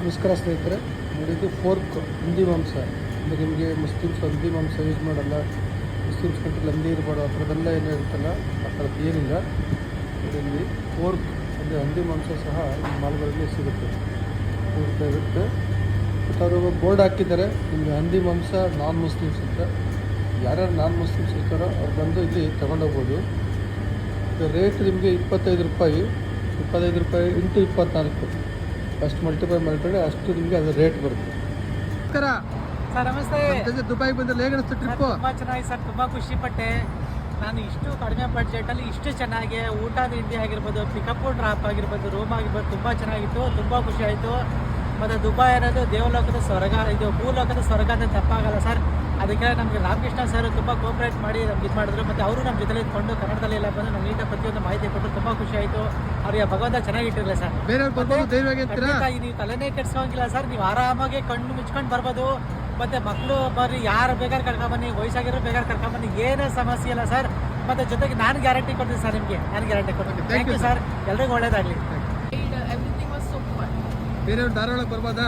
ನಮಸ್ಕಾರ ಸ್ನೇಹಿತರೆ. ನೋಡಿದ್ದು ಫೋರ್ಕ್ ಹಂದಿ ಮಾಂಸ ಅಂದರೆ ನಿಮಗೆ ಮುಸ್ಲಿಮ್ಸ್ ಹಂದಿ ಮಾಂಸ ಯೂಸ್ ಮಾಡಲ್ಲ, ಮುಸ್ಲಿಮ್ಸ್ ಕಂಟ್ರಿಲಿ ಹಂದಿ ಇರ್ಬಾರ್ದು ಆ ಥರದ್ದೆಲ್ಲ ಏನೂ ಇರುತ್ತಲ್ಲ, ಆ ಥರದ್ದು ಏನಿಲ್ಲ. ಇದರಲ್ಲಿ ಫೋರ್ಕ್ ಅಂದರೆ ಹಂದಿ ಮಾಂಸ ಸಹ ಈ ಮಾಲ್ಗಳಲ್ಲಿ ಸಿಗುತ್ತೆ, ಇರುತ್ತೆ. ಮತ್ತು ಅವರು ಬೋರ್ಡ್ ಹಾಕಿದ್ದಾರೆ, ನಿಮಗೆ ಹಂದಿ ಮಾಂಸ ನಾನ್ ಮುಸ್ಲಿಮ್ಸ್ ಅಂತ. ಯಾರ್ಯಾರು ನಾನ್ ಮುಸ್ಲಿಮ್ಸ್ ಇರ್ತಾರೋ ಅವ್ರು ಬಂದು ಇಲ್ಲಿ ತೊಗೊಂಡೋಗ್ಬೋದು. ರೇಟ್ ನಿಮಗೆ 25 ರೂಪಾಯಿ ಇಂಟು 24 ಫಸ್ಟ್ ಮಲ್ಟಿಪ್ಲೈ ಮಾಡಿಕೊಂಡ್ರೆ ಅಷ್ಟು ನಿಮಗೆ ಅದು ರೇಟ್ ಬರುತ್ತೆ. ನಮಸ್ಕಾರ ಸರ್. ನಮಸ್ತೆ. ದುಬೈಗೆ ಬಂದಲ್ಲಿ ಹೇಗೆ ಅನಿಸ್ತು ಟ್ರಿಪ್ಪು? ತುಂಬ ಚೆನ್ನಾಗಿ ಸರ್, ತುಂಬ ಖುಷಿ ಪಟ್ಟೆ. ನಾನು ಇಷ್ಟು ಕಡಿಮೆ ಬಡ್ಜೆಟಲ್ಲಿ ಇಷ್ಟು ಚೆನ್ನಾಗಿ ಊಟ ತಿಂಡಿ ಆಗಿರ್ಬೋದು, ಪಿಕಪ್ ಡ್ರಾಪ್ ಆಗಿರ್ಬೋದು, ರೂಮ್ ಆಗಿರ್ಬೋದು, ತುಂಬ ಚೆನ್ನಾಗಿತ್ತು, ತುಂಬ ಖುಷಿ ಆಯಿತು. ಮತ್ತು ದುಬೈ ಅನ್ನೋದು ದೇವಲೋಕದ ಸ್ವರ್ಗ, ಇದು ಭೂಲೋಕದ ಸ್ವರ್ಗ ಅಂತ ತಪ್ಪಾಗಲ್ಲ ಸರ್. ಅದಕ್ಕೆ ನಮಗೆ ರಾಮಕೃಷ್ಣ ಸರ್ ತುಂಬ ಕೋಆಪ್ರೇಟ್ ಮಾಡಿ ನಮ್ಗೆ ಇದು ಮಾಡಿದ್ರು. ಮತ್ತು ಅವರು ನಮ್ಮ ಜೊತೆಲಿ ಇದ್ಕೊಂಡು ಕನ್ನಡದಲ್ಲಿ ಎಲ್ಲ ಬಂದು ನಮ್ಗೆ ನೀಟಾಗಿ ಪ್ರತಿಯೊಂದು ಮಾಹಿತಿ ಕೊಟ್ಟರು, ತುಂಬ ಖುಷಿ ಆಯಿತು. ಅವ್ರಿಗೆ ಭಗವಂತ ಚೆನ್ನಾಗಿಟ್ಟಿರಲಿಲ್ಲ ಸರ್. ನೀವು ತಲೆನೇ ಕೆಡ್ಸೋಂಗಿಲ್ಲ ಸರ್, ನೀವು ಆರಾಮಾಗಿ ಕಣ್ಣು ಮುಚ್ಕೊಂಡು ಬರ್ಬೋದು. ಮತ್ತು ಮಕ್ಕಳು ಬರ್ರಿ, ಯಾರು ಬೇಕಾದ್ರೆ ಕರ್ಕೊಂಬನ್ನಿ, ವಯಸ್ಸಾಗಿರೋ ಬೇಕಾದ್ರೆ ಕರ್ಕೊಂಬನ್ನಿ, ಏನೇ ಸಮಸ್ಯೆ ಇಲ್ಲ ಸರ್. ಮತ್ತು ಜೊತೆಗೆ ನಾನು ಗ್ಯಾರಂಟಿ ಕೊಡ್ತೀನಿ ಸರ್, ನಿಮಗೆ ನಾನು ಗ್ಯಾರಂಟಿ ಕೊಡ್ತೀನಿ. ಥ್ಯಾಂಕ್ ಯು ಸರ್, ಎಲ್ರಿಗೂ ಒಳ್ಳೇದಾಗಲಿ. ಬೇರೆಯವ್ರು ಧಾರಾವಾಳಕ್ಕೆ ಬರ್ಬೋದಾ?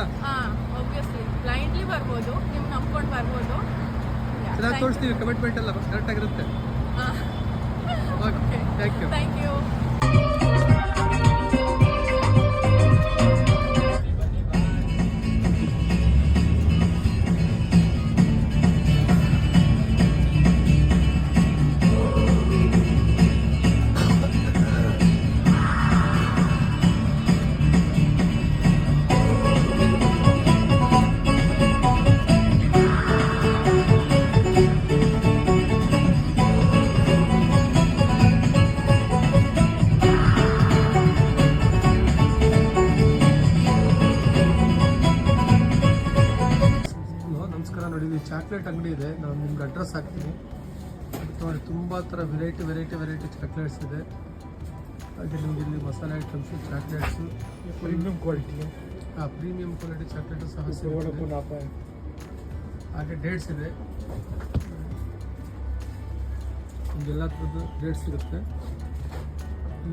ಆಬ್ವಿಯಸ್ಲಿ ಬ್ಲೈಂಡ್ಲಿ ಬರ್ಬೋದು, ನೀವು ನಂಬ್ಕೊಂಡು ಬರ್ಬೋದು. ಚೆನ್ನಾಗಿ ತೋರಿಸ್ತೀವಿ, ಕಮಿಟ್ಮೆಂಟ್ ಎಲ್ಲ ಕರೆಕ್ಟಾಗಿರುತ್ತೆ. Okay, thank you. ನೋಡಿ, ಇಲ್ಲಿ ಚಾಕ್ಲೇಟ್ ಅಂಗಡಿ ಇದೆ, ನಾನು ನಿಮ್ಗೆ ಅಡ್ರೆಸ್ ಹಾಕ್ತೀನಿ. ನೋಡಿ, ತುಂಬ ಥರ ವೆರೈಟಿ ಚಾಕ್ಲೇಟ್ಸ್ ಇದೆ. ಹಾಗೆ ನಿಮಗೆ ಇಲ್ಲಿ ಮಸಾಲೆ items, chocolates, premium quality chocolate ಸಹ ಸಿಗುತ್ತೆ. ಹಾಗೆ ಡೇಟ್ಸ್ ಇದೆ, ನಿಮಗೆಲ್ಲ ಥರದ್ದು ಡೇಟ್ಸ್ ಸಿಗುತ್ತೆ.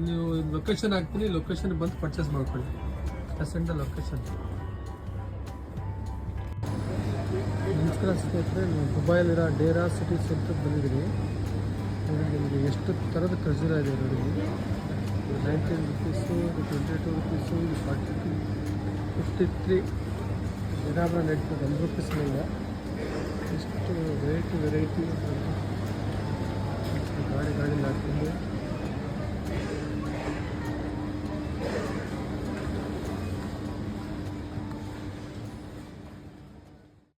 ನೀವು ಲೊಕೇಶನ್ ಹಾಕ್ತೀನಿ, ಲೊಕೇಶನ್ ಬಂದು ಪರ್ಚೇಸ್ ಮಾಡ್ಕೊಳ್ಳಿ. Send location. ನಮಸ್ಕಾರ ಸ್ನೇಹಿತರೆ, ನೀವು ದುಬೈಯಲ್ಲಿರೋ ಡೇರಾ ಸಿಟಿ ಸೆಂಟ್ರಿಗೆ ಬಂದಿದ್ದೀನಿ. ನೋಡಿ, ನಿಮಗೆ ಎಷ್ಟು ಥರದ ಖರ್ಜೂರ ಇದೆ ನೋಡಿ. 19 ರೂಪೀಸು, 22 ರೂಪೀಸು, 42, 53 ದಿನಾಭರ ನೆಟ್ 1 ರೂಪೀಸ್ನಿಂದ ಎಷ್ಟು ವೆರೈಟಿ ಗಾಡಿ ಹಾಕ್ಕೊಂಡು